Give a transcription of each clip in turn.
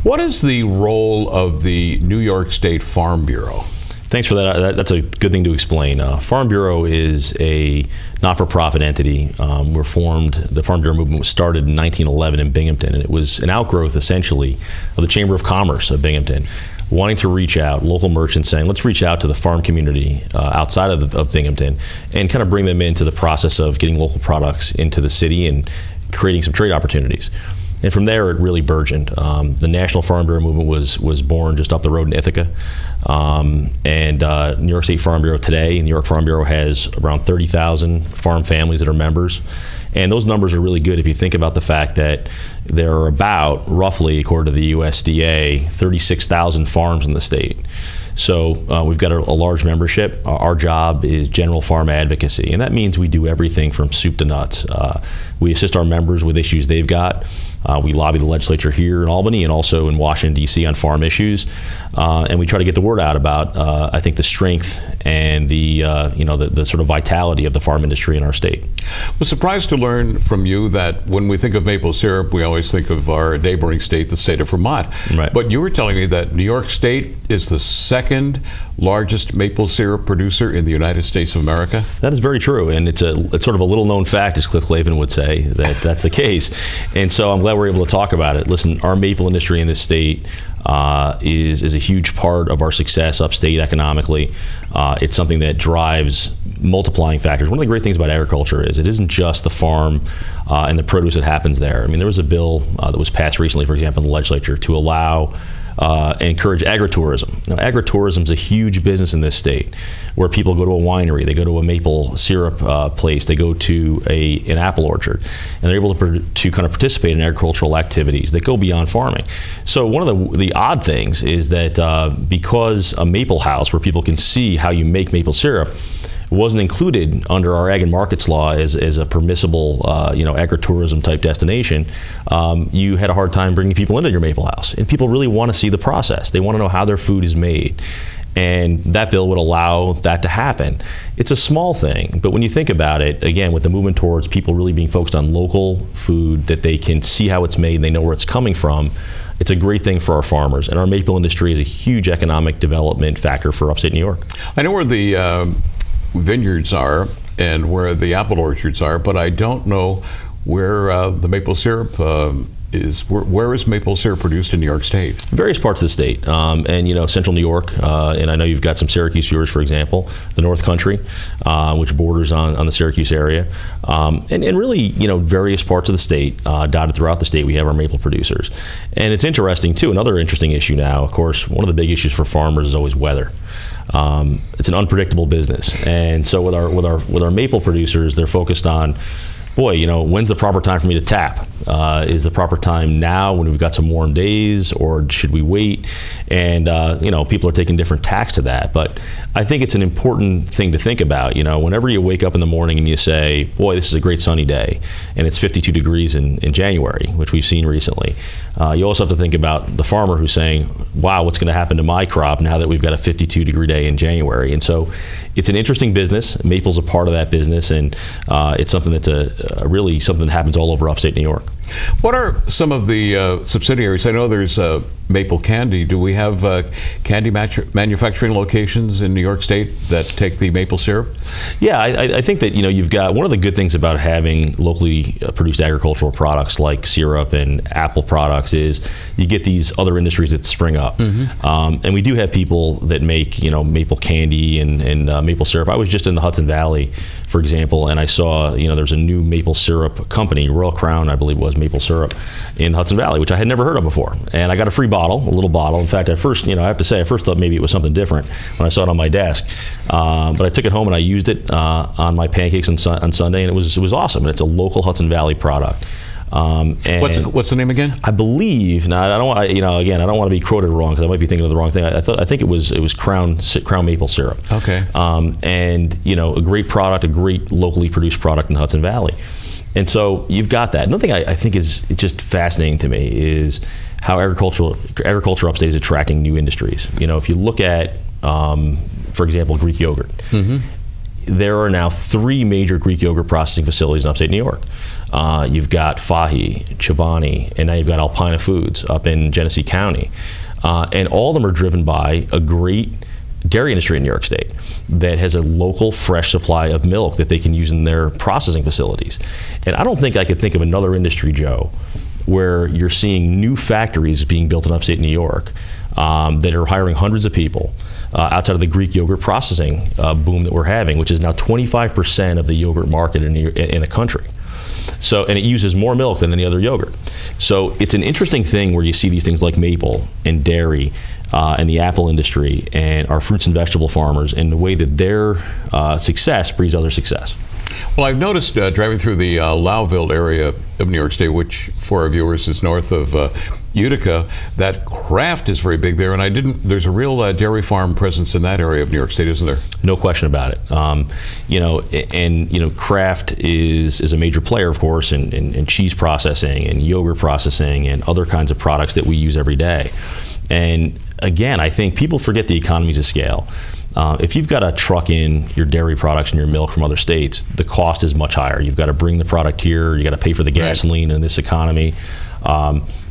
What is the role of the New York State Farm Bureau? Thanks for that. That's a good thing to explain. Farm Bureau is a not-for-profit entity. The Farm Bureau movement was started in 1911 in Binghamton, and it was an outgrowth, essentially, of the Chamber of Commerce of Binghamton, wanting to reach out, local merchants saying, let's reach out to the farm community outside of Binghamton and kind of bring them into the process of getting local products into the city and creating some trade opportunities. And from there, it really burgeoned. The National Farm Bureau movement was born just up the road in Ithaca. New York State Farm Bureau today, New York Farm Bureau has around 30,000 farm families that are members. And those numbers are really good if you think about the fact that there are about, roughly, according to the USDA, 36,000 farms in the state. So we've got a large membership. Our job is general farm advocacy, and that means we do everything from soup to nuts. We assist our members with issues they've got. We lobby the legislature here in Albany and also in Washington, D.C. on farm issues, and we try to get the word out about, I think, the strength and the sort of vitality of the farm industry in our state. I was surprised to learn from you that when we think of maple syrup, we always think of our neighboring state, the state of Vermont. Right. But you were telling me that New York State is the second largest maple syrup producer in the United States of America? That is very true, and it's sort of a little known fact, as Cliff Clavin would say, that that's the case. And so I'm glad we're able to talk about it. Listen, our maple industry in this state is a huge part of our success upstate economically. It's something that drives multiplying factors. One of the great things about agriculture is it isn't just the farm and the produce that happens there. I mean, there was a bill that was passed recently, for example, in the legislature to allow encourage agritourism. Now, agritourism is a huge business in this state, where people go to a winery, they go to a maple syrup place, they go to an apple orchard, and they're able to kind of participate in agricultural activities that go beyond farming. So one of the odd things is that because a maple house where people can see how you make maple syrup wasn't included under our ag and markets law as a permissible, agritourism type destination, you had a hard time bringing people into your maple house. And people really want to see the process. They want to know how their food is made. And that bill would allow that to happen. It's a small thing, but when you think about it, again, with the movement towards people really being focused on local food, that they can see how it's made and they know where it's coming from, it's a great thing for our farmers. And our maple industry is a huge economic development factor for upstate New York. I know where the vineyards are and where the apple orchards are, but I don't know where the maple syrup is. Where is maple syrup produced in New York State? Various parts of the state, and central New York, and I know you've got some Syracuse viewers, for example, the North Country, which borders on the Syracuse area, and really, various parts of the state, dotted throughout the state, we have our maple producers. And it's interesting too. Another interesting issue now, of course, one of the big issues for farmers is always weather. It's an unpredictable business, and so with our maple producers, they're focused on, boy, when's the proper time for me to tap? Is the proper time now when we've got some warm days, or should we wait? And people are taking different tacks to that, but I think it's an important thing to think about. Whenever you wake up in the morning and you say, boy, this is a great sunny day, and it's 52 degrees in January, which we've seen recently, you also have to think about the farmer who's saying, wow, what's going to happen to my crop now that we've got a 52-degree day in January? And so it's an interesting business. Maple's a part of that business, and it's something that's really something that happens all over upstate New York. What are some of the subsidiaries? I know there's maple candy. Do we have candy manufacturing locations in New York State that take the maple syrup? Yeah, I think that you've got one of the good things about having locally produced agricultural products like syrup and apple products is you get these other industries that spring up. Mm-hmm. And we do have people that make maple candy and maple syrup. I was just in the Hudson Valley, for example, and I saw there's a new maple syrup company, Royal Crown, I believe it was, maple syrup in the Hudson Valley, which I had never heard of before. And I got a free bottle, a little bottle. In fact, at first, I have to say, I first thought maybe it was something different when I saw it on my desk. But I took it home and I used it on my pancakes on Sunday, and it was awesome. And it's a local Hudson Valley product. And what's the name again? I believe, now I don't want, again, I don't want to be quoted wrong because I might be thinking of the wrong thing. I think it was Crown maple syrup. Okay. And a great product, a great locally produced product in the Hudson Valley. And so you've got that. Another thing I think is just fascinating to me is how agriculture upstate is attracting new industries. If you look at, for example, Greek yogurt. Mm-hmm. there are now 3 major Greek yogurt processing facilities in upstate New York. You've got Fahy, Chobani, and now you've got Alpina Foods up in Genesee County. And all of them are driven by a great dairy industry in New York State that has a local fresh supply of milk that they can use in their processing facilities. And I don't think I could think of another industry, Joe, where you're seeing new factories being built in upstate New York that are hiring hundreds of people outside of the Greek yogurt processing boom that we're having, which is now 25% of the yogurt market in the country. So, and it uses more milk than any other yogurt. So it's an interesting thing where you see these things like maple and dairy and the apple industry and our fruits and vegetable farmers, and the way that their success breeds other success. Well, I've noticed driving through the Lowville area of New York State, which for our viewers is north of Utica, that Kraft is very big there, and there's a real dairy farm presence in that area of New York State, isn't there? No question about it. Kraft is a major player, of course, in cheese processing and yogurt processing and other kinds of products that we use every day. And again, I think people forget the economies of scale. If you've got to truck in your dairy products and your milk from other states, the cost is much higher. You've got to bring the product here. You got to pay for the gasoline in this economy.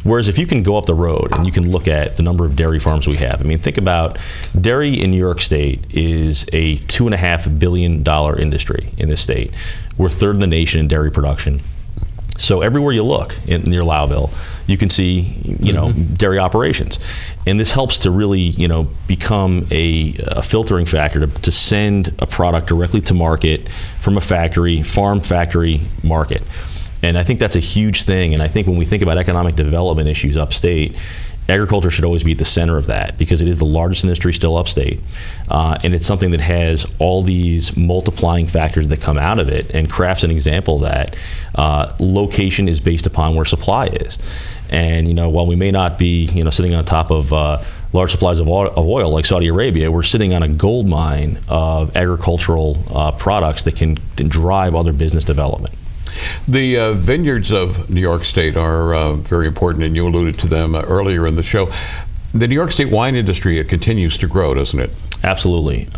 Whereas if you can go up the road and you can look at the number of dairy farms we have, I mean, think about dairy in New York State is a $2.5 billion industry in this state. We're third in the nation in dairy production. So everywhere you look near Lowville, you can see, dairy operations. And this helps to really, become a filtering factor to send a product directly to market from a factory, farm factory market. And I think that's a huge thing. And I think when we think about economic development issues upstate, agriculture should always be at the center of that, because it is the largest industry still upstate. And it's something that has all these multiplying factors that come out of it. And Kraft's an example of that. Location is based upon where supply is. And, while we may not be, sitting on top of large supplies of oil like Saudi Arabia, we're sitting on a gold mine of agricultural products that can drive other business development. The vineyards of New York State are very important, and you alluded to them earlier in the show. The New York State wine industry, it continues to grow, doesn't it? Absolutely.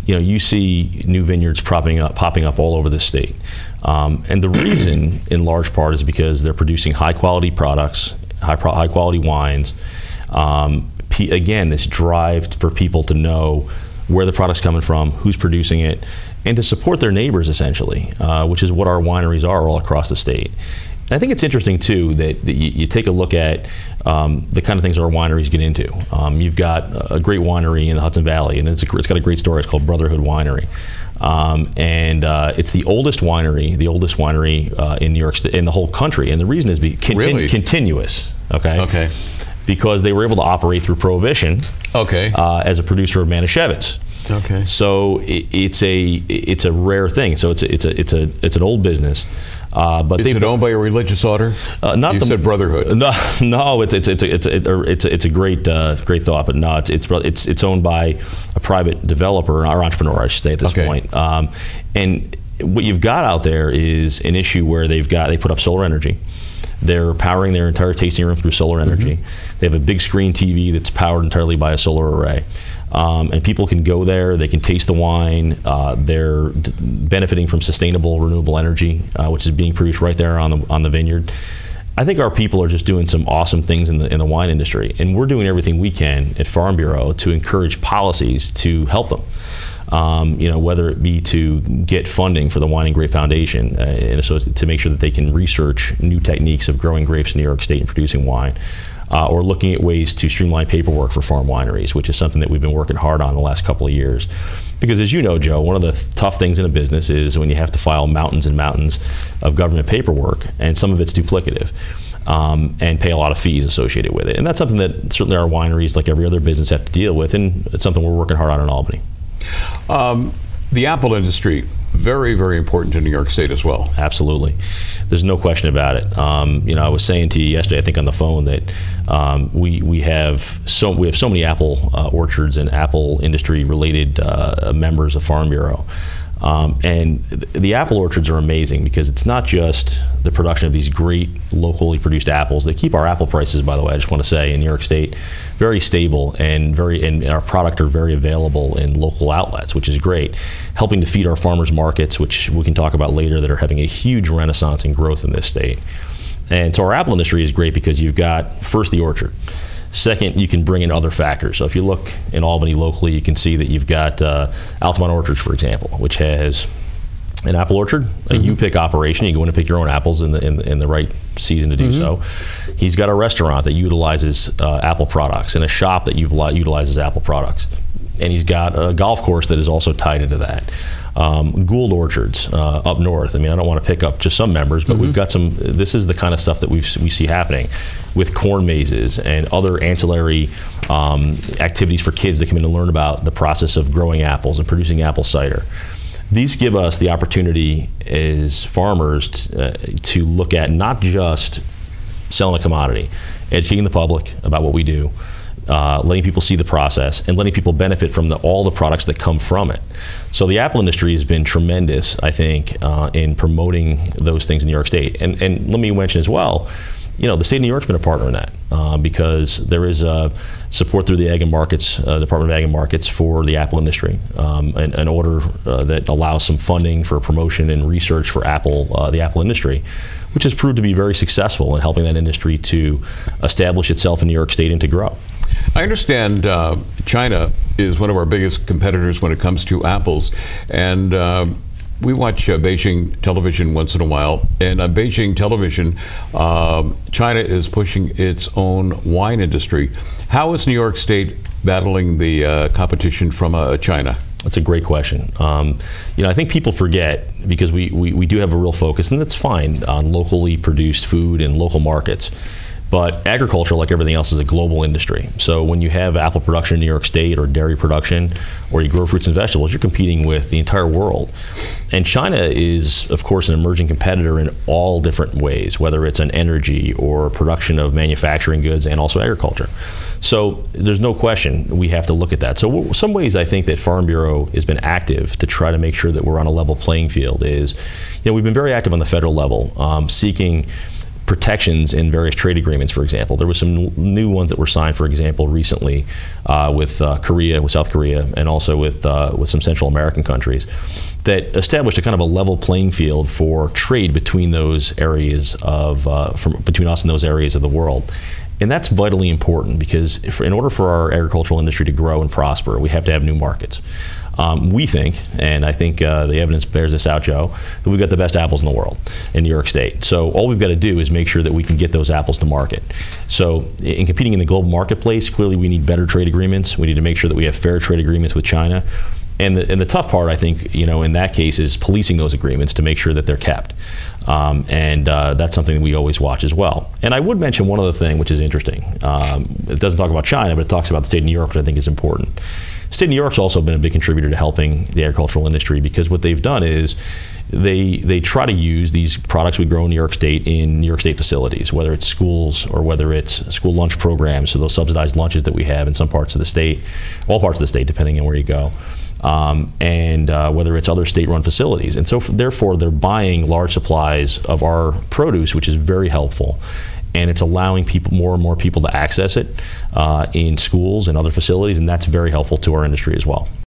You see new vineyards popping up all over the state. And the reason, in large part, is because they're producing high-quality products, high-quality wines. Again, this drive for people to know where the product's coming from, who's producing it, and to support their neighbors, essentially, which is what our wineries are all across the state. And I think it's interesting, too, that you take a look at the kind of things our wineries get into. You've got a great winery in the Hudson Valley, and it's got a great story. It's called Brotherhood Winery. And it's the oldest winery in New York State, in the whole country. And the reason is continuous. Okay. Because they were able to operate through Prohibition. Okay. As a producer of Manischewitz. Okay. So it's a rare thing. So it's an old business. But is it owned by a religious order? Not you said Brotherhood. No, it's a great thought, but no, it's owned by a private developer or entrepreneur, I should say, at this point. And what you've got out there is an issue where they put up solar energy. They're powering their entire tasting room through solar energy. They have a big screen TV that's powered entirely by a solar array. And people can go there, they can taste the wine. They're benefiting from sustainable, renewable energy, which is being produced right there on the vineyard. I think our people are just doing some awesome things in the wine industry, and we're doing everything we can at Farm Bureau to encourage policies to help them. Whether it be to get funding for the Wine and Grape Foundation, to make sure that they can research new techniques of growing grapes in New York State and producing wine, or looking at ways to streamline paperwork for farm wineries, which is something that we've been working hard on the last couple of years. Because as you know, Joe, one of the tough things in a business is when you have to file mountains and mountains of government paperwork, and some of it's duplicative. And pay a lot of fees associated with it. And that's something that certainly our wineries, like every other business, have to deal with, and it's something we're working hard on in Albany. The apple industry, very, very important to New York State as well. Absolutely. There's no question about it. I was saying to you yesterday, I think on the phone, that we have so many apple orchards and apple industry related members of Farm Bureau. And the apple orchards are amazing because it's not just the production of these great locally produced apples. They keep our apple prices, by the way, I just want to say, in New York State, very stable, and our product are very available in local outlets, which is great. Helping to feed our farmers markets, which we can talk about later, that are having a huge renaissance and growth in this state. And so our apple industry is great because you've got, first, the orchard. Second, you can bring in other factors. So if you look in Albany locally, you can see that you've got Altamont Orchards, for example, which has an apple orchard, a you-pick operation. You go in and pick your own apples in the right season to do so. He's got a restaurant that utilizes apple products and a shop that utilizes apple products. And he's got a golf course that is also tied into that. Gould Orchards up north. I mean, I don't want to pick up just some members, but we've got some. This is the kind of stuff that we see happening with corn mazes and other ancillary activities for kids that come in to learn about the process of growing apples and producing apple cider. These give us the opportunity as farmers to look at not just selling a commodity, educating the public about what we do, letting people see the process, and letting people benefit from all the products that come from it. So the apple industry has been tremendous, I think, in promoting those things in New York State. And let me mention as well, the state of New York's been a partner in that because there is support through the Ag and Markets, Department of Ag and Markets for the apple industry, an order that allows some funding for promotion and research for the apple industry, which has proved to be very successful in helping that industry to establish itself in New York State and to grow. I understand China is one of our biggest competitors when it comes to apples, and we watch Beijing television once in a while, and on Beijing television, China is pushing its own wine industry. How is New York State battling the competition from China? That's a great question. I think people forget, because we do have a real focus, and that's fine, on locally produced food and local markets. But agriculture, like everything else, is a global industry. So when you have apple production in New York State, or dairy production, or you grow fruits and vegetables, you're competing with the entire world. And China is, of course, an emerging competitor in all different ways, whether it's an energy or production of manufacturing goods and also agriculture. So there's no question we have to look at that. So some ways I think that Farm Bureau has been active to try to make sure that we're on a level playing field is, we've been very active on the federal level, seeking protections in various trade agreements. For example, there were some new ones that were signed, for example, recently with South Korea, and also with some Central American countries, that established a kind of a level playing field for trade between those areas between us and those areas of the world. And that's vitally important, because in order for our agricultural industry to grow and prosper, we have to have new markets. We think, and I think the evidence bears this out, Joe, that we've got the best apples in the world in New York State. So all we've got to do is make sure that we can get those apples to market. So in competing in the global marketplace, clearly we need better trade agreements. We need to make sure that we have fair trade agreements with China. And the tough part, I think, in that case, is policing those agreements to make sure that they're kept. That's something that we always watch as well. And I would mention one other thing, which is interesting. It doesn't talk about China, but it talks about the state of New York, which I think is important. The state of New York's also been a big contributor to helping the agricultural industry, because what they've done is they try to use these products we grow in New York State facilities, whether it's schools or whether it's school lunch programs, so those subsidized lunches that we have in some parts of the state, all parts of the state, depending on where you go. Whether it's other state-run facilities. And so therefore they're buying large supplies of our produce, which is very helpful. And it's allowing more and more people to access it in schools and other facilities, and that's very helpful to our industry as well.